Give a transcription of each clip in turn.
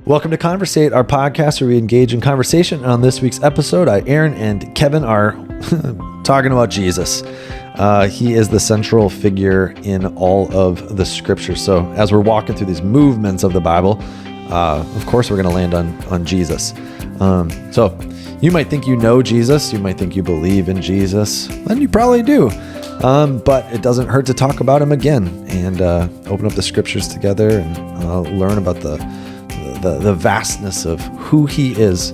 Welcome to Conversate, our podcast where we engage in conversation. And on this week's episode, Aaron and Kevin are talking about Jesus. He is the central figure in all of the scriptures. So as we're walking through these movements of the Bible, of course, we're going to land on Jesus. So you might think you know Jesus. You might think you believe in Jesus. And you probably do. But it doesn't hurt to talk about him again and open up the scriptures together and learn about the vastness of who he is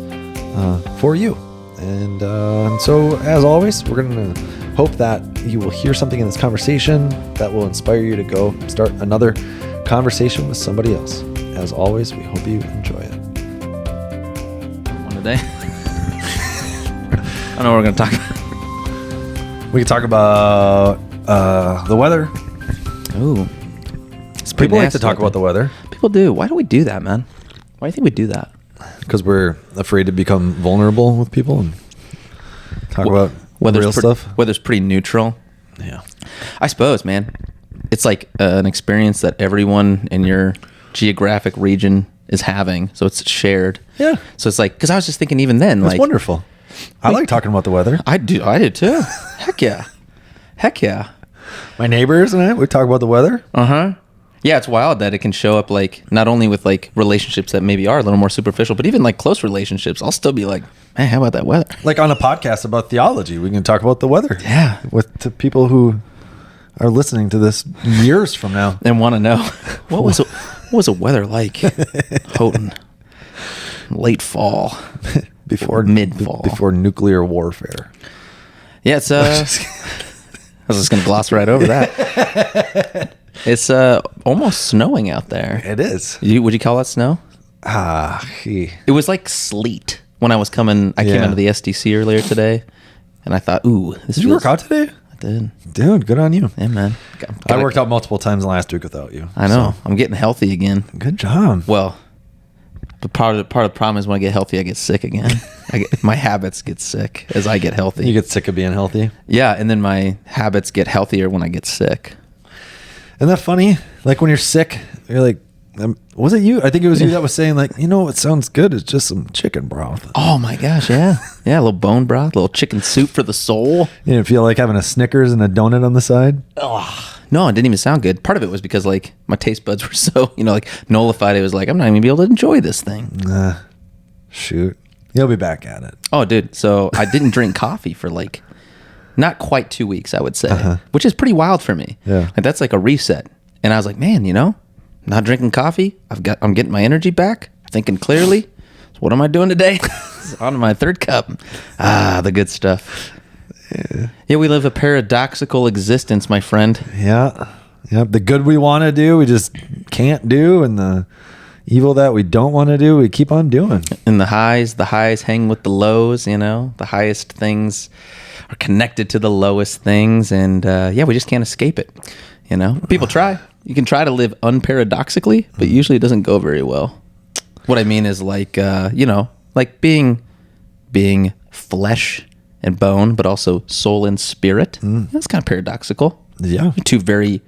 for you. And so, as always, we're going to hope that you will hear something in this conversation that will inspire you to go start another conversation with somebody else. As always, we hope you enjoy it. One today. I don't know what we're going to talk about. We can talk about the weather. Ooh. People like to talk about the weather. People do. Why do we do that, man? Why do you think we do that? Because we're afraid to become vulnerable with people and talk about real stuff. Weather's pretty neutral. Yeah. I suppose, man. It's like an experience that everyone in your geographic region is having. So it's shared. Yeah. So it's like, because I was just thinking even then. That's wonderful. I like talking about the weather. I do too. Heck yeah. Heck yeah. My neighbors and I, we talk about the weather. Uh-huh. Yeah, it's wild that it can show up like not only with like relationships that maybe are a little more superficial, but even like close relationships. I'll still be like, man, how about that weather? Like on a podcast about theology, we can talk about the weather. Yeah. With the people who are listening to this years from now. And want to know what was the weather like? Houghton. Late fall. Before mid-fall. Before nuclear warfare. Yeah, it's I was just gonna gloss right over that. It's almost snowing out there. It is. Would you call that snow? It was like sleet when I was coming. I came out of the SDC earlier today, and I thought, ooh, Did you work out today? I did. Dude, good on you. Yeah, man. I worked out multiple times last week without you. I know. So. I'm getting healthy again. Good job. Well, but part of the problem is when I get healthy, I get sick again. My habits get sick as I get healthy. You get sick of being healthy? Yeah, and then my habits get healthier when I get sick. Isn't that funny? Like when you're sick, you're like, was it you? I think it was you that was saying like, you know what sounds good is just some chicken broth. Oh my gosh, yeah. Yeah, a little bone broth, a little chicken soup for the soul. You didn't feel like having a Snickers and a donut on the side? Oh, no, it didn't even sound good. Part of it was because like my taste buds were so, like nullified. It was like, I'm not even gonna be able to enjoy this thing. Shoot. You'll be back at it. Oh, dude. So I didn't drink coffee for like not quite 2 weeks, I would say, which is pretty wild for me. Yeah. Like that's like a reset. And I was like, man, not drinking coffee. I'm getting my energy back, thinking clearly. So what am I doing today? On to my third cup. The good stuff. Yeah, we live a paradoxical existence, my friend. Yeah. The good we want to do, we just can't do, and the evil that we don't want to do, we keep on doing. And the highs hang with the lows, the highest things are connected to the lowest things, and we just can't escape it. People try. You can try to live unparadoxically, but usually it doesn't go very well. What I mean is like like being flesh and bone, but also soul and spirit. That's kind of paradoxical. Yeah, two very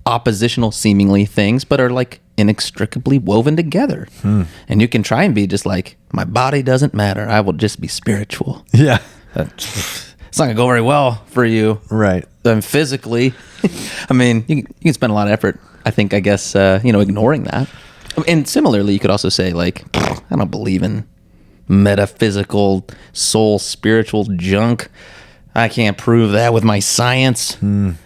oppositional seemingly things, but are like inextricably woven together. And you can try and be just like, my body doesn't matter, I will just be spiritual. Yeah. It's not gonna go very well for you, right? Physically. I mean, you can spend a lot of effort, I guess ignoring that. And similarly, you could also say like, I don't believe in metaphysical soul spiritual junk. I can't prove that with my science.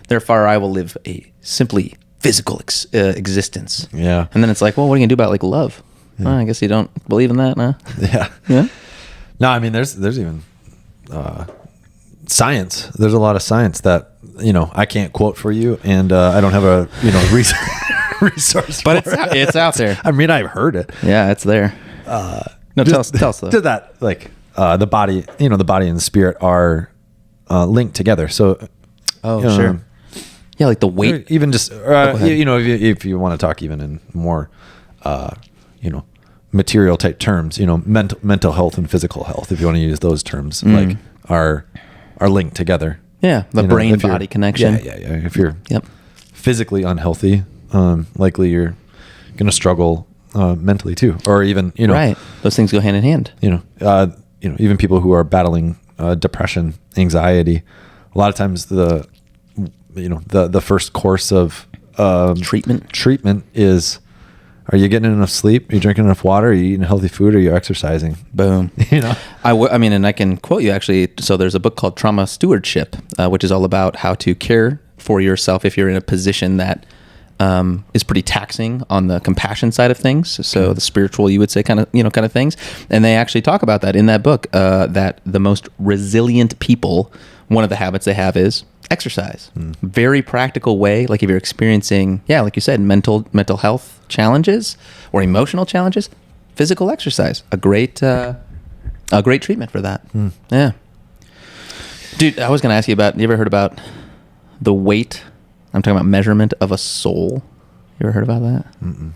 Therefore, I will live a simply physical existence. Yeah. And then it's like, well, what are you gonna do about like love? Well, I guess you don't believe in that, no? Yeah. No, I mean, there's even science. There's a lot of science that I can't quote for you, and I don't have a resource. But it's out there. I mean, I've heard it. Yeah, it's there. No, tell us though. To that, like the body, the body and the spirit are linked together. So, sure. Yeah, like the weight. Even just, if you want to talk even in more, material type terms, mental health and physical health, if you want to use those terms, like are linked together. Yeah, the brain body connection. Yeah. If you're physically unhealthy, likely you're going to struggle mentally too, or even right. Those things go hand in hand. Even people who are battling depression, anxiety. A lot of times the first course of treatment is, are you getting enough sleep? Are you drinking enough water? Are you eating healthy food? Are you exercising? Boom. I mean, and I can quote you actually. So there's a book called Trauma Stewardship, which is all about how to care for yourself if you're in a position that is pretty taxing on the compassion side of things. So the spiritual, you would say, kind of things. And they actually talk about that in that book, that the most resilient people, one of the habits they have is exercise. Very practical way. Like if you're experiencing, like you said, mental health challenges or emotional challenges, physical exercise, a great treatment for that. Yeah. Dude, I was going to ask you about, you ever heard about the weight? I'm talking about measurement of a soul. You ever heard about that? Mm-mm.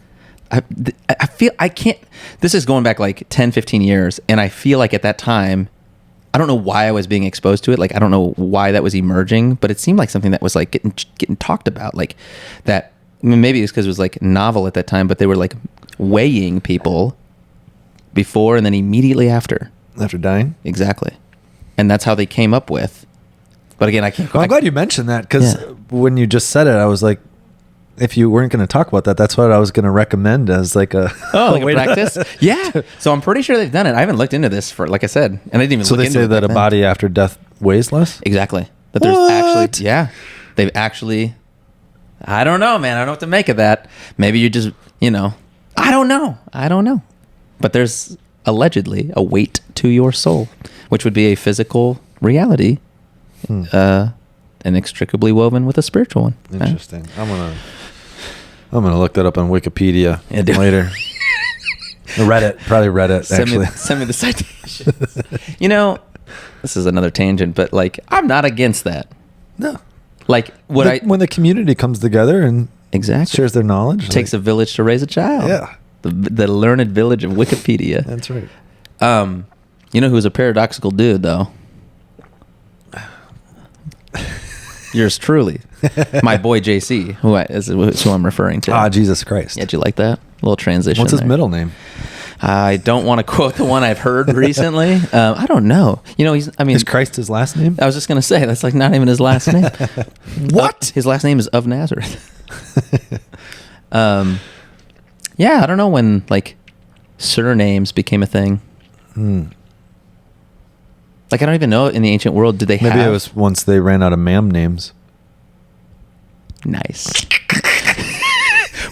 I feel I can't, this is going back like 10, 15 years. And I feel like at that time, I don't know why I was being exposed to it. Like, I don't know why that was emerging, but it seemed like something that was like getting talked about, like that. I mean, maybe it's because it was like novel at that time, but they were like weighing people before and then immediately after dying. Exactly. And that's how they came up with. But again, I can't. Well, I'm glad you mentioned that, because when you just said it, I was like, if you weren't going to talk about that, that's what I was going to recommend as like a like a practice. Yeah. So I'm pretty sure they've done it. I haven't looked into this for, like I said, and I didn't even. So they say that a body after death weighs less. Exactly. That there's actually, they've actually. I don't know, man. I don't know what to make of that. Maybe you just, I don't know. But there's allegedly a weight to your soul, which would be a physical reality, inextricably woven with a spiritual one. Interesting. Right? I'm gonna look that up on Wikipedia later. Probably Reddit. Send me the citations. This is another tangent, but like, I'm not against that. No. Like when the community comes together and shares their knowledge, it takes a village to raise a child. Yeah. The learned village of Wikipedia. That's right. Who's a paradoxical dude though? Yours truly, my boy JC, who I'm referring to. Jesus Christ! Yeah, did you like that little transition? What's his middle name? I don't want to quote the one I've heard recently. I don't know. Is Christ his last name? I was just gonna say that's like not even his last name. What? His last name is of Nazareth. Yeah, I don't know when like surnames became a thing. Like, I don't even know in the ancient world, did they have... Maybe it was once they ran out of ma'am names. Nice.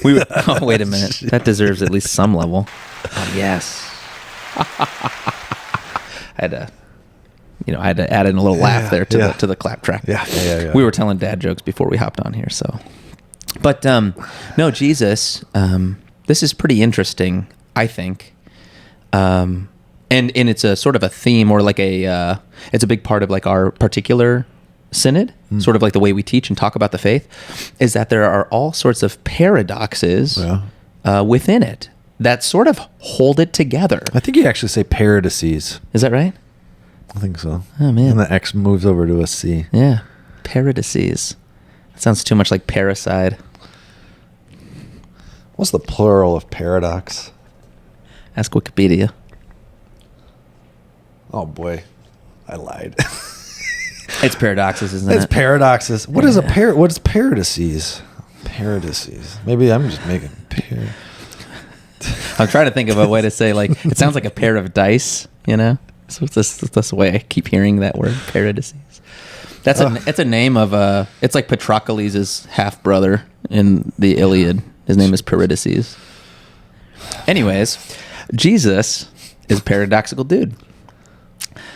Wait a minute. That deserves at least some level. Oh, yes. I had to add in a little laugh there to the clap track. Yeah. We were telling dad jokes before we hopped on here, so... But, no, Jesus, this is pretty interesting, I think. And it's a sort of a theme, or like it's a big part of like our particular synod, sort of like the way we teach and talk about the faith, is that there are all sorts of paradoxes within it that sort of hold it together. I think you actually say paradises. Is that right? I think so. Oh, man. And the X moves over to a C. Yeah. Paradises. That sounds too much like parasite. What's the plural of paradox? Ask Wikipedia. Oh boy, I lied. It's paradoxes, isn't it? It's paradoxes. What is what is paradises? Paradises. Maybe I'm just making I'm trying to think of a way to say, like, it sounds like a pair of dice, So that's the way I keep hearing that word, paradises. It's a name of it's like Patroclus' half brother in the Iliad. His name is Paradises. Anyways, Jesus is a paradoxical dude.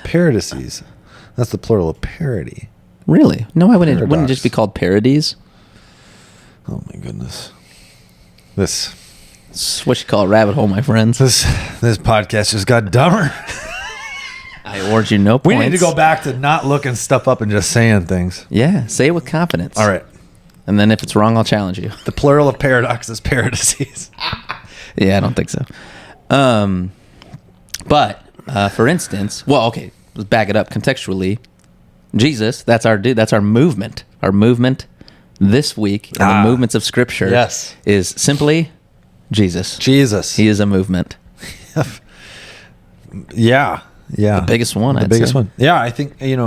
Paradises. That's the plural of parody. Really? No, I wouldn't. Wouldn't it just be called parodies? Oh my goodness. This is what you call a rabbit hole, my friends. This podcast just got dumber. I award you no points. We need to go back to not looking stuff up and just saying things. Yeah, say it with confidence. All right. And then if it's wrong, I'll challenge you. The plural of paradox is paradises. Yeah, I don't think so. But for instance, let's back it up contextually. Jesus, that's our dude. That's our movement. Our movement this week in the movements of Scripture is simply Jesus. Jesus. He is a movement. Yeah. The biggest one, The biggest one. Yeah, I think, it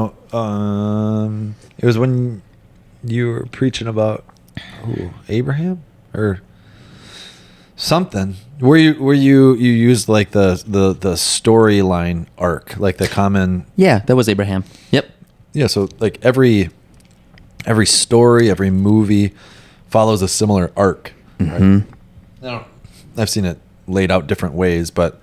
was when you were preaching about Abraham or something. Where you used like the storyline arc, like the common. Yeah, that was Abraham. Yep. Yeah, so like every story, every movie follows a similar arc. Right? Now, I've seen it laid out different ways, but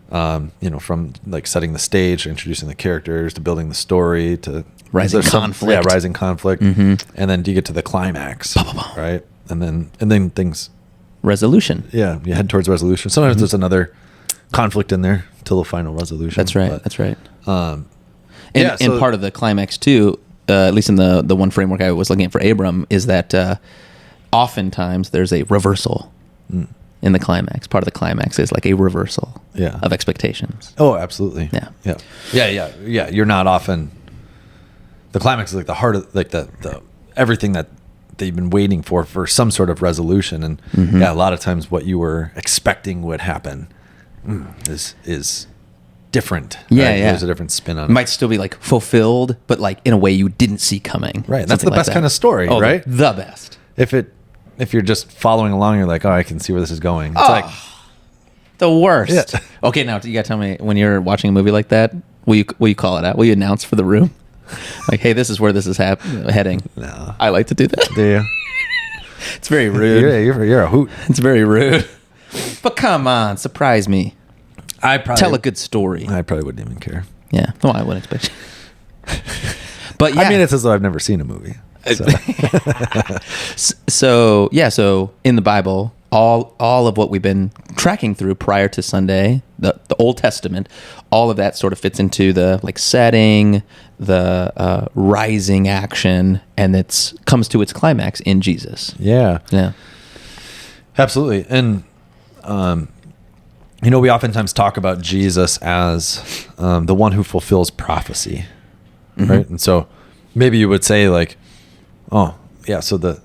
from like setting the stage, introducing the characters, to building the story, to rising conflict. Rising conflict, and then you get to the climax, right? And then things. Resolution. Yeah, you head towards resolution. Sometimes there's another conflict in there till the final resolution. That's right. But, that's right. And and part of the climax too, at least in the one framework I was looking at for Abram, is that oftentimes there's a reversal in the climax. Part of the climax is like a reversal of expectations. Oh, absolutely. Yeah. You're not often. The climax is like the heart of like the everything that you've been waiting for some sort of resolution, and a lot of times what you were expecting would happen is different. Yeah, right? yeah. There's a different spin on it. Might still be like fulfilled, but like in a way you didn't see coming. Right. That's the best kind of story, right? The best. If you're just following along, you're like, oh, I can see where this is going. It's like the worst. Yeah. Okay, now you gotta tell me, when you're watching a movie like that, will you call it out? Will you announce for the room? Like, hey, this is where this is heading. No. I like to do that. Do you? It's very rude. You're a hoot. It's very rude. But come on, surprise me. Tell a good story. I probably wouldn't even care. Yeah. Well, I wouldn't expect you. But yeah. I mean, it's as though I've never seen a movie. So in the Bible, all of what we've been tracking through prior to Sunday, the Old Testament, all of that sort of fits into the like setting, the rising action, and it comes to its climax in Jesus. Yeah. Absolutely. And we oftentimes talk about Jesus as the one who fulfills prophecy, right? And so maybe you would say like, oh yeah, so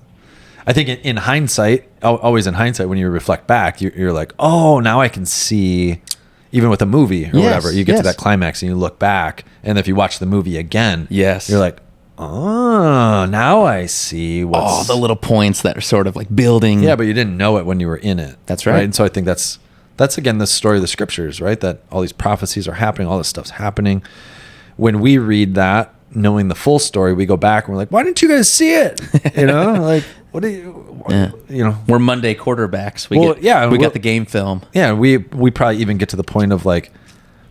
I think in hindsight, always in hindsight, when you reflect back, you're like, oh, now I can see, even with a movie or whatever, you get to that climax and you look back, and if you watch the movie again, you're like, oh, now I see what's... the little points that are sort of like building. Yeah, but you didn't know it when you were in it. That's right. And so I think that's again, the story of the scriptures, right? That all these prophecies are happening, all this stuff's happening. When we read that, knowing the full story, we go back and we're like, why didn't you guys see it? Like, what do you, we're Monday quarterbacks. We got the game film. Yeah. We probably even get to the point of like,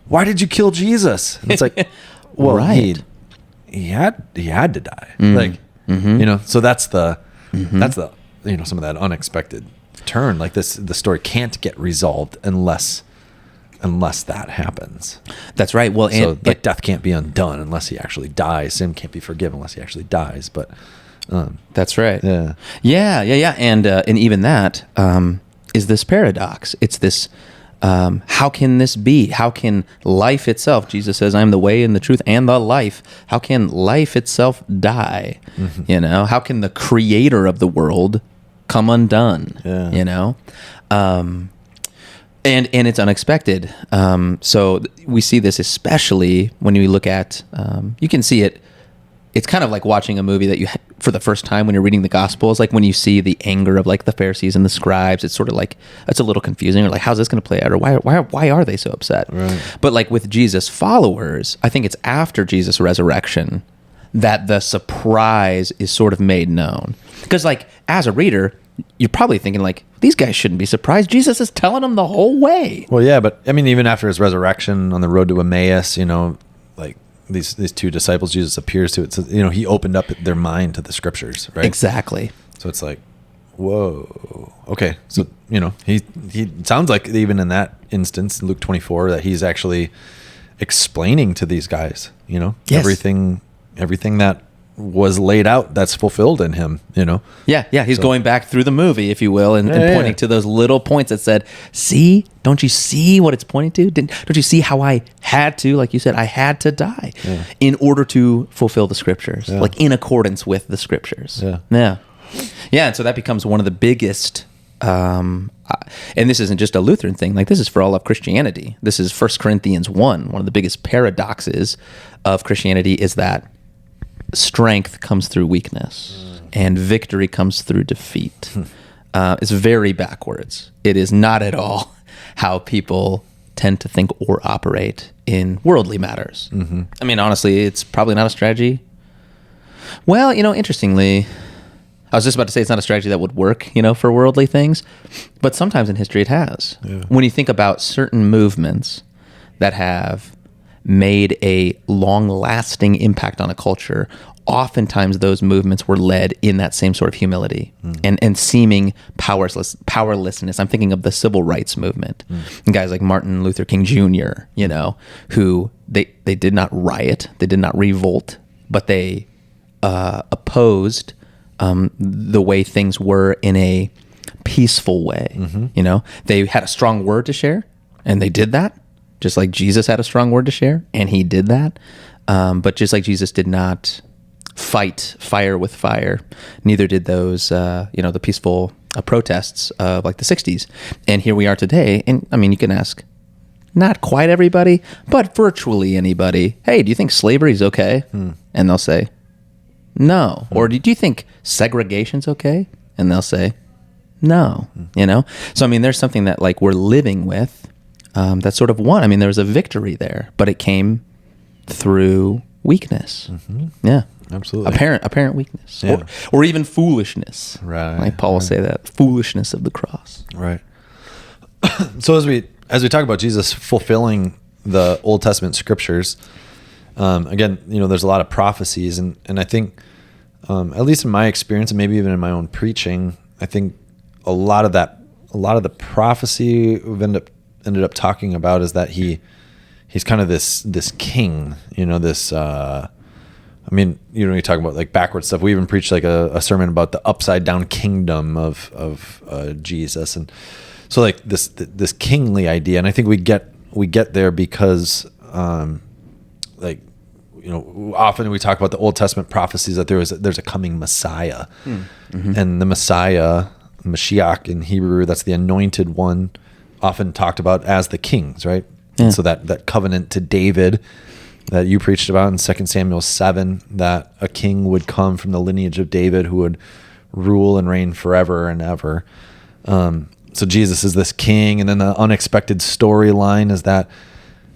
why did you kill Jesus? And it's like, well, right. he had to die. Like, so that's that's the, some of that unexpected turn. Like the story can't get resolved unless that happens. That's right. Well, death can't be undone unless he actually dies. Sin can't be forgiven unless he actually dies. But that's right. Yeah. And even that is this paradox. It's this. How can this be? How can life itself? Jesus says, "I am the way and the truth and the life." How can life itself die? How can the creator of the world come undone? And it's unexpected. So we see this especially when you look at, you can see it. It's kind of like watching a movie that for the first time when you're reading the Gospels, like when you see the anger of like the Pharisees and the scribes, it's sort of like, it's a little confusing. Or like, how's this going to play out? Or why are they so upset? Right. But like with Jesus' followers, I think it's after Jesus' resurrection that the surprise is sort of made known. Because like as a reader, you're probably thinking like, these guys shouldn't be surprised. Jesus is telling them the whole way. Well, yeah, but I mean, even after his resurrection on the road to Emmaus, like these two disciples Jesus appears to, he opened up their mind to the scriptures, right? Exactly. So it's like, whoa, okay. So, he sounds like even in that instance, Luke 24, that he's actually explaining to these guys, Yes. everything that was laid out that's fulfilled in him, He's going back through the movie, if you will, and pointing to those little points that said, see, don't you see what it's pointing to? Don't you see how I had to, like you said, I had to die in order to fulfill the scriptures, like in accordance with the scriptures. And so that becomes one of the biggest and this isn't just a Lutheran thing, like this is for all of Christianity. This is 1 Corinthians 1. One of the biggest paradoxes of Christianity is that strength comes through weakness and victory comes through defeat. It's very backwards. It is not at all how people tend to think or operate in worldly matters. I mean, honestly, it's probably not a strategy. Well, interestingly, I was just about to say it's not a strategy that would work, for worldly things, but sometimes in history it has. Yeah. When you think about certain movements that have made a long-lasting impact on a culture, oftentimes those movements were led in that same sort of humility and seeming powerlessness. I'm thinking of the civil rights movement, and guys like Martin Luther King Jr., who they did not riot, they did not revolt, but they opposed the way things were in a peaceful way. They had a strong word to share, and they did that, just like Jesus had a strong word to share, and he did that. But just like Jesus did not fight fire with fire, neither did those, the peaceful protests of like the 60s. And here we are today. And I mean, you can ask not quite everybody, but virtually anybody, hey, do you think slavery is okay? And they'll say, no. Or do you think segregation's okay? And they'll say, no. So I mean, there's something that like we're living with that sort of won. I mean, there was a victory there, but it came through weakness. Yeah, absolutely. Apparent weakness, or even foolishness. Right. Like Paul will say that foolishness of the cross. Right. So as we talk about Jesus fulfilling the Old Testament scriptures, again, there's a lot of prophecies, and I think, at least in my experience, and maybe even in my own preaching, I think a lot of the prophecy we've ended up talking about is that he's kind of this king, you talk about like backward stuff. We even preached like a sermon about the upside down kingdom of Jesus, and so like this kingly idea, and I think we get there because often we talk about the Old Testament prophecies that there's a coming Messiah, and the Messiah, Mashiach in Hebrew, that's the anointed one, often talked about as the kings, right? Yeah. And so that covenant to David that you preached about in 2 Samuel 7, that a king would come from the lineage of David who would rule and reign forever and ever. So Jesus is this king, and then the unexpected storyline is that,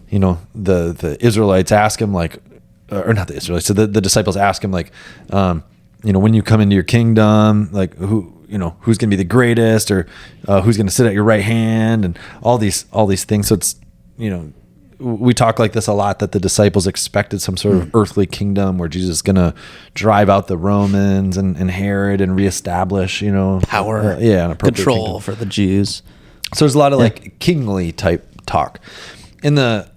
the Israelites ask him like, or not the Israelites, so the disciples ask him like, when you come into your kingdom, like who's going to be the greatest, or who's going to sit at your right hand, and all these things. So it's, we talk like this a lot, that the disciples expected some sort of earthly kingdom where Jesus is going to drive out the Romans and Herod and reestablish, power, and control kingdom for the Jews. So there's a lot of like kingly type talk in the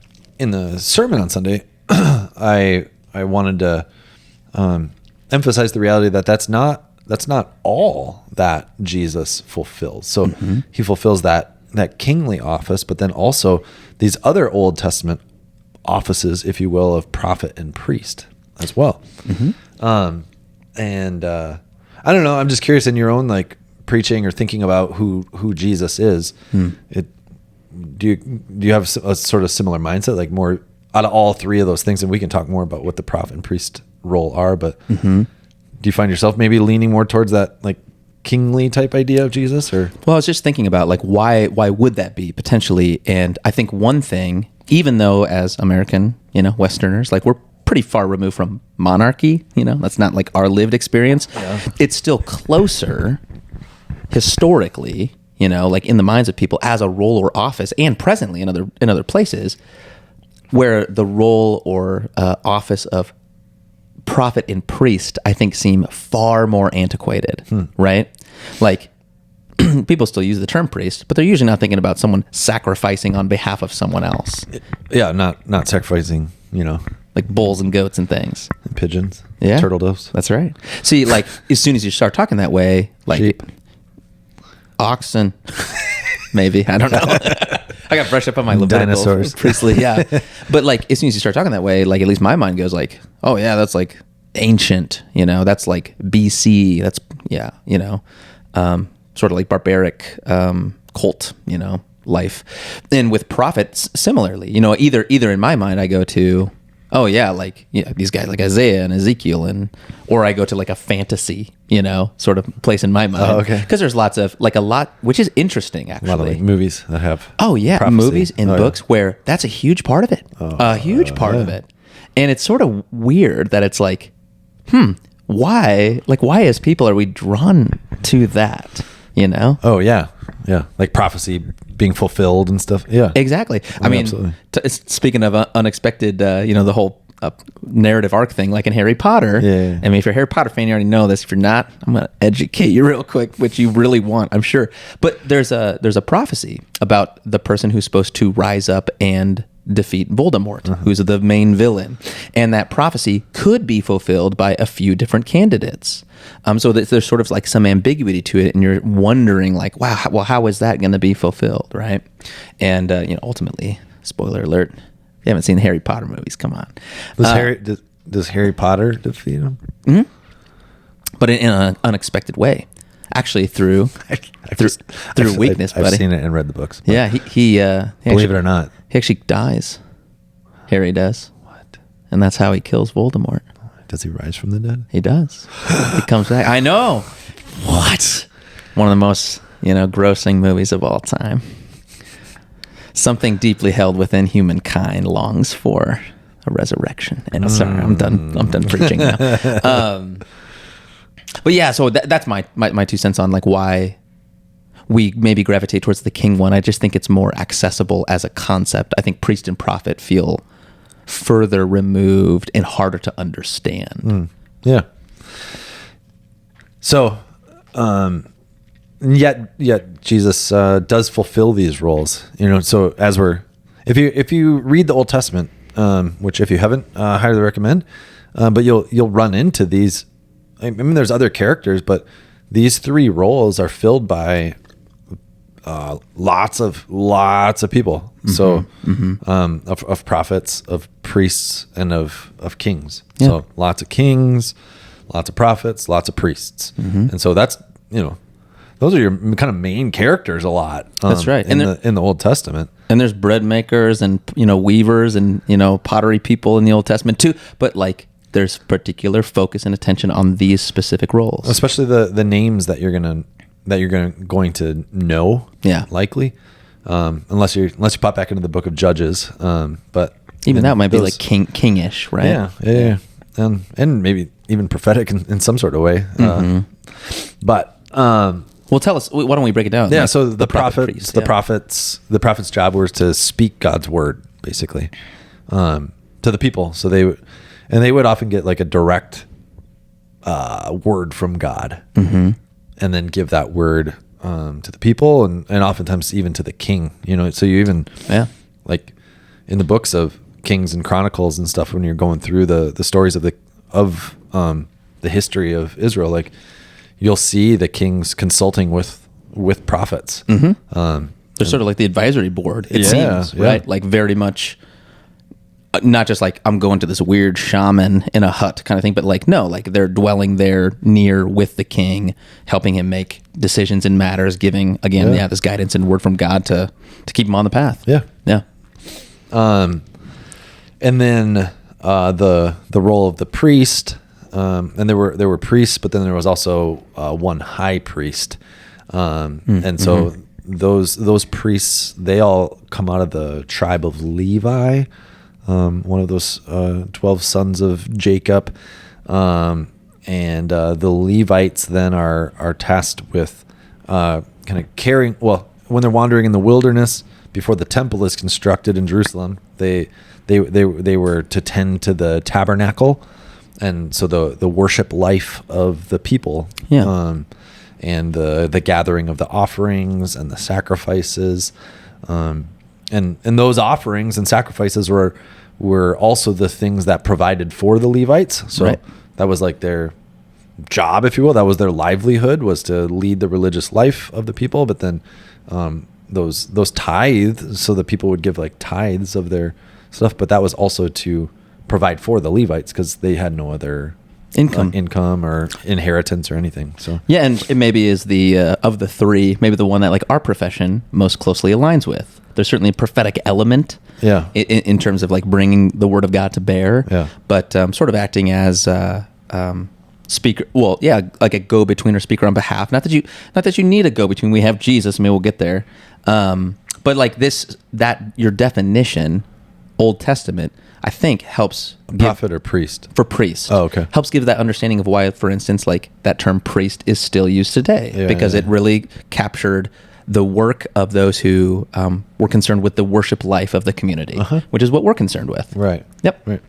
sermon on Sunday. I wanted to emphasize the reality that that's not all that Jesus fulfills. So he fulfills that kingly office, but then also these other Old Testament offices, if you will, of prophet and priest as well. And I don't know, I'm just curious, in your own like preaching or thinking about who Jesus is, do you have a sort of similar mindset, like more out of all three of those things? And we can talk more about what the prophet and priest role are, but do you find yourself maybe leaning more towards that like kingly type idea of Jesus? Or well, I was just thinking about like why would that be potentially? And I think one thing, even though as American, Westerners, like we're pretty far removed from monarchy, that's not like our lived experience. It's still closer historically, like in the minds of people as a role or office, and presently in other places, where the role or office of prophet and priest, I think, seem far more antiquated, right? Like people still use the term priest, but they're usually not thinking about someone sacrificing on behalf of someone else. Yeah, not sacrificing, like bulls and goats and things, and pigeons, yeah, turtle doves. That's right. See, like as soon as you start talking that way, like sheep, oxen, maybe, I don't know. I got brushed up on my Levitical dinosaurs, priestly, yeah. But like as soon as you start talking that way, like at least my mind goes like, oh yeah, that's like ancient, that's like BC. That's sort of like barbaric cult, life. And with prophets, similarly, either in my mind I go to, oh yeah, like these guys like Isaiah and Ezekiel, or I go to like a fantasy, sort of place in my mind. Oh, okay. Because there's lots of which is interesting actually. A lot of like movies that have. Oh yeah, prophecy. movies and books where that's a huge part of it. A huge part of it. And it's sort of weird that it's like, why as people are we drawn to that? Oh yeah, yeah, like prophecy being fulfilled and stuff. Yeah, exactly. Oh, I mean, absolutely. Speaking of unexpected, the whole narrative arc thing, like in Harry Potter. Yeah. I mean, if you're a Harry Potter fan, you already know this. If you're not, I'm going to educate you real quick, which you really want, I'm sure. But there's a prophecy about the person who's supposed to rise up and defeat Voldemort, who's the main villain, and that prophecy could be fulfilled by a few different candidates. So there's sort of like some ambiguity to it, and you're wondering like, wow, well, how is that going to be fulfilled, right? And ultimately, spoiler alert, if you haven't seen the Harry Potter movies, come on. Does Harry Potter defeat him? Mm-hmm. But in an unexpected way. Actually, through weakness, buddy. I've seen it and read the books. Yeah, he believe it or not, he actually dies. Harry does. What? And that's how he kills Voldemort. Does he rise from the dead? He does. He comes back. I know. What? One of the most, grossing movies of all time. Something deeply held within humankind longs for a resurrection. And sorry, I'm done preaching now. But yeah, so that's my 2 cents on like why we maybe gravitate towards the king one. I just think it's more accessible as a concept. I think priest and prophet feel further removed and harder to understand. Yeah. So, yet Jesus does fulfill these roles. So if you read the Old Testament, which if you haven't, highly recommend, but you'll run into these. I mean, there's other characters, but these three roles are filled by lots of people. Mm-hmm. So, of prophets, of priests, and of kings. Yeah. So lots of kings, lots of prophets, lots of priests, and so that's those are your kind of main characters a lot. That's right. In the Old Testament. And there's bread makers and weavers and pottery people in the Old Testament too. But like, there's particular focus and attention on these specific roles, especially the names that you're going to know. Yeah, likely, unless you pop back into the Book of Judges. But even that might be like kingish, right? Yeah, and maybe even prophetic in some sort of way. But well, tell us. Why don't we break it down? Yeah. Like so the prophets, the prophet's job was to speak God's word, basically, to the people. So they would often get like a direct word from God, and then give that word to the people, and oftentimes even to the king. So you even like in the books of Kings and Chronicles and stuff, when you're going through the stories of the history of Israel, like you'll see the kings consulting with prophets. They're sort of like the advisory board. It seems right, like very much. Not just like I'm going to this weird shaman in a hut kind of thing, but like, no, like they're dwelling there near with the king, helping him make decisions in matters, giving again, this guidance and word from God to keep him on the path. Yeah. Yeah. And then the role of the priest, and there were priests, but then there was also one high priest. And so those priests, they all come out of the tribe of Levi. One of those 12 sons of Jacob, and the Levites then are tasked with kind of carrying. Well, when they're wandering in the wilderness before the temple is constructed in Jerusalem, they were to tend to the tabernacle, and so the worship life of the people, and the gathering of the offerings and the sacrifices, and those offerings and sacrifices were also the things that provided for the Levites. So that was like their job, if you will. That was their livelihood, was to lead the religious life of the people. But then those tithes, so the people would give like tithes of their stuff. But that was also to provide for the Levites, because they had no other income or inheritance or anything. So yeah, and it maybe is the of the three, maybe the one that like our profession most closely aligns with. There's certainly a prophetic element, in terms of like bringing the word of God to bear, but sort of acting as speaker. Well, yeah, like a go-between or speaker on behalf. Not that you need a go-between. We have Jesus. Maybe we'll get there. But like that your definition, Old Testament, I think helps prophet or priest for priest. Oh, okay. Helps give that understanding of why, for instance, like that term priest is still used today because it really captured the work of those who were concerned with the worship life of the community, which is what we're concerned with. Right. Yep. Right.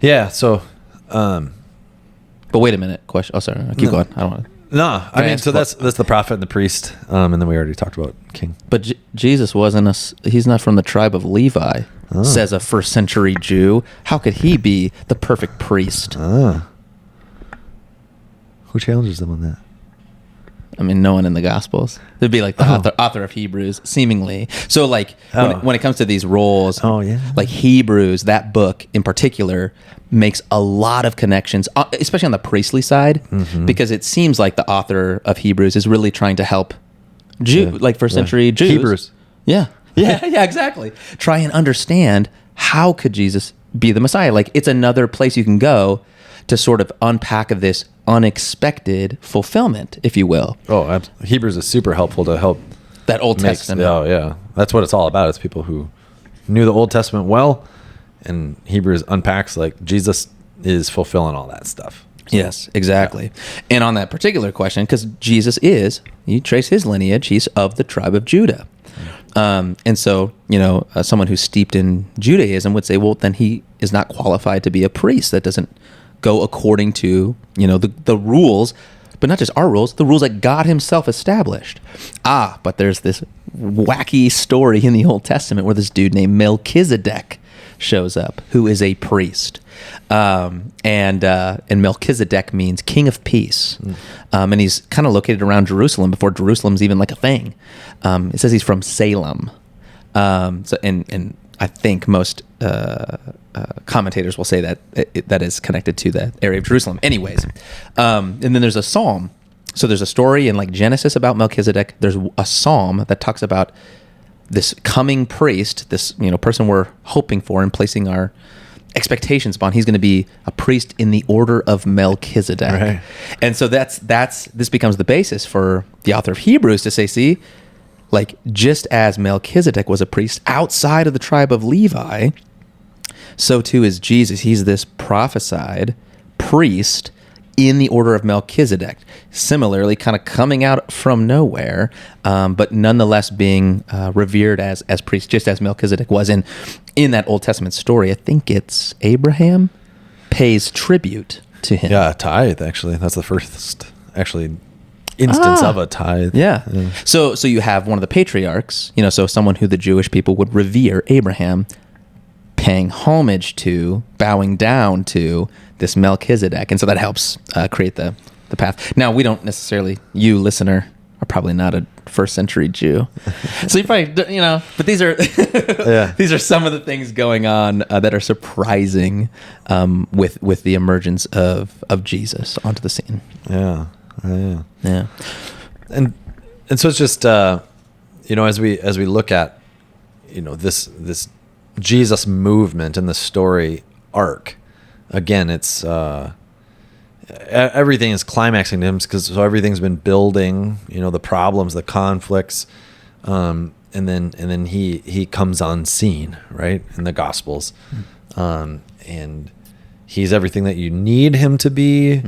Yeah. So, but wait a minute. Question. Oh, sorry. Keep going. I don't want to. No, I mean, so that's the prophet and the priest, and then we already talked about king. But Jesus wasn't he's not from the tribe of Levi, says a first century Jew. How could he be the perfect priest? Who challenges them on that? I mean, no one in the Gospels. It'd be like the author of Hebrews, seemingly. So, like, when it comes to these roles, like Hebrews, that book in particular, makes a lot of connections, especially on the priestly side, because it seems like the author of Hebrews is really trying to help like first century Jews. Hebrews. Yeah, exactly. Try and understand how could Jesus be the Messiah. Like, it's another place you can go to sort of unpack this unexpected fulfillment, if you will. Oh, Hebrews is super helpful to help that Old Testament. Oh, yeah. That's what it's all about. It's people who knew the Old Testament well, and Hebrews unpacks like Jesus is fulfilling all that stuff. Yes, exactly. Yeah. And on that particular question, because Jesus you trace his lineage, he's of the tribe of Judah. And so, someone who's steeped in Judaism would say, well, then he is not qualified to be a priest. That doesn't go according to, the rules, but not just our rules, the rules that God himself established. But there's this wacky story in the Old Testament where this dude named Melchizedek shows up, who is a priest. And Melchizedek means king of peace. And he's kind of located around Jerusalem before Jerusalem's even like a thing. It says he's from Salem. And I think most commentators will say that that is connected to the area of Jerusalem. Anyways, and then there's a psalm. So there's a story in like Genesis about Melchizedek. There's a psalm that talks about this coming priest, this person we're hoping for and placing our expectations upon. He's going to be a priest in the order of Melchizedek. Right. And so this becomes the basis for the author of Hebrews to say, see, like just as Melchizedek was a priest outside of the tribe of Levi, so too is Jesus. He's this prophesied priest in the order of Melchizedek. Similarly, kind of coming out from nowhere, but nonetheless being revered as priest, just as Melchizedek was. And in that Old Testament story, I think it's Abraham pays tribute to him. Yeah, tithe, actually. That's the first, instance of a tithe. Yeah. So you have one of the patriarchs, so someone who the Jewish people would revere, Abraham, paying homage to, bowing down to this Melchizedek. And so that helps create the path. Now, we don't necessarily, you listener, are probably not a first century Jew. So you probably, but these are these are some of the things going on that are surprising with the emergence of Jesus onto the scene. Yeah. Yeah. And so it's just, as we look at, this Jesus movement and the story arc, again, it's everything is climaxing to him because everything's been building, the problems, the conflicts, and then he comes on scene, right, in the Gospels, and he's everything that you need him to be.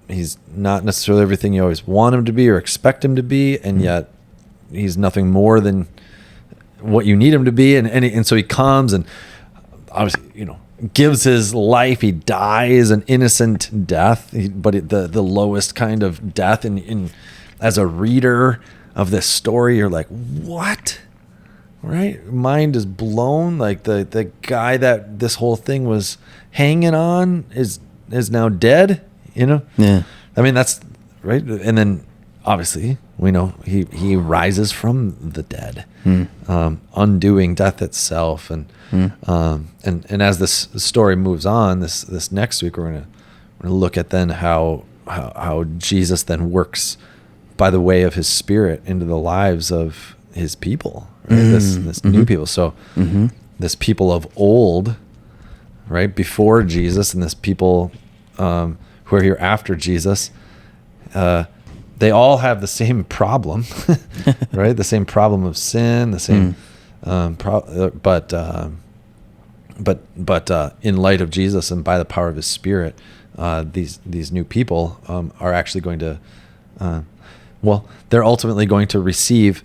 He's not necessarily everything you always want him to be or expect him to be, and yet he's nothing more than what you need him to be. And so he comes and obviously, gives his life. He dies an innocent death, but the lowest kind of death. And as a reader of this story, you're like, what? Right? Mind is blown. Like the guy that this whole thing was hanging on is now dead. Yeah. I mean, that's right. And then obviously We know he rises from the dead, undoing death itself. And as this story moves on, this next week we're gonna look at then how Jesus then works by the way of his Spirit into the lives of his people, right? This new people. So this people of old, right, before Jesus, and this people who are here after Jesus, they all have the same problem, right? The same problem of sin, the same, but in light of Jesus and by the power of his Spirit, these new people are actually going to, they're ultimately going to receive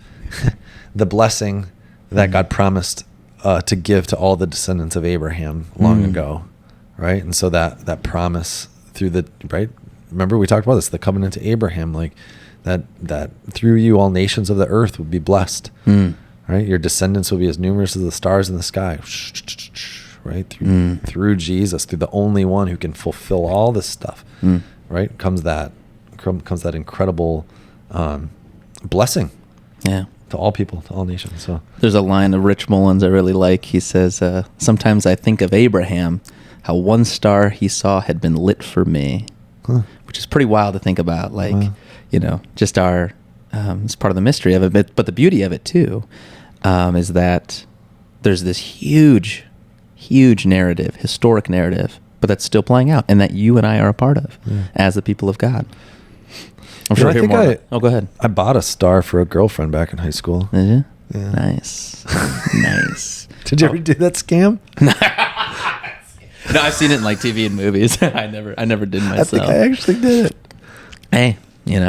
the blessing that God promised to give to all the descendants of Abraham long ago, right? And so that promise through right? Remember we talked about this, the covenant to Abraham, like that through you all nations of the earth would be blessed, right? Your descendants will be as numerous as the stars in the sky, right? Through Jesus, through the only one who can fulfill all this stuff, right? Comes that incredible blessing, to all people, to all nations. So there's a line of Rich Mullins I really like. He says, "Sometimes I think of Abraham, how one star he saw had been lit for me," which is pretty wild to think about. Like, just our it's part of the mystery of it, but the beauty of it too is that there's this huge narrative, historic narrative, but that's still playing out, and that you and I are a part of as the people of God. I'm sure we'll hear more. Go ahead. I bought a star for a girlfriend back in high school. Did you? Yeah. Nice. Nice. Did you ever do that scam? No, I've seen it in like TV and movies. I never did myself. I think I actually did it. Hey, Dude,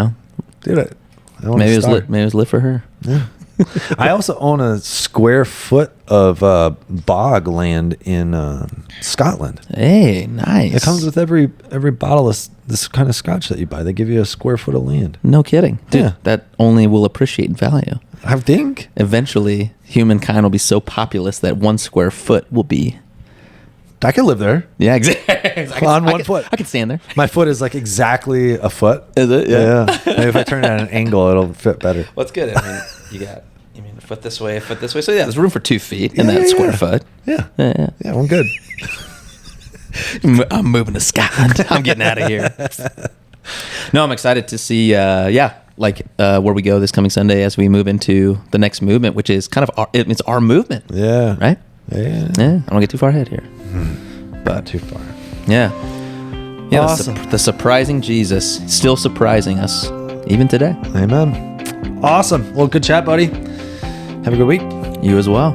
maybe it was lit for her. Yeah. I also own a square foot of bog land in Scotland. Hey, nice. It comes with every bottle of this kind of scotch that you buy. They give you a square foot of land. No kidding. Dude, Yeah. that only will appreciate value. I think. Eventually, humankind will be so populous that 1 square foot will be... I could live there. Yeah, exactly. On 1 foot. I could stand there. My foot is like exactly a foot. Is it? Yeah. Maybe if I turn it at an angle, it'll fit better. Well, it's good. I mean, a foot this way, a foot this way. So yeah, there's room for 2 feet in that square foot. Yeah. Yeah, I'm good. I'm moving to Scotland. I'm getting out of here. No, I'm excited to see, where we go this coming Sunday as we move into the next movement, which is kind of it's our movement. Yeah. Right? Yeah. I don't want to get too far ahead here. But too far. Yeah. Yeah. Awesome. The surprising Jesus, still surprising us even today. Amen. Awesome. Well, good chat, buddy. Have a good week. You as well.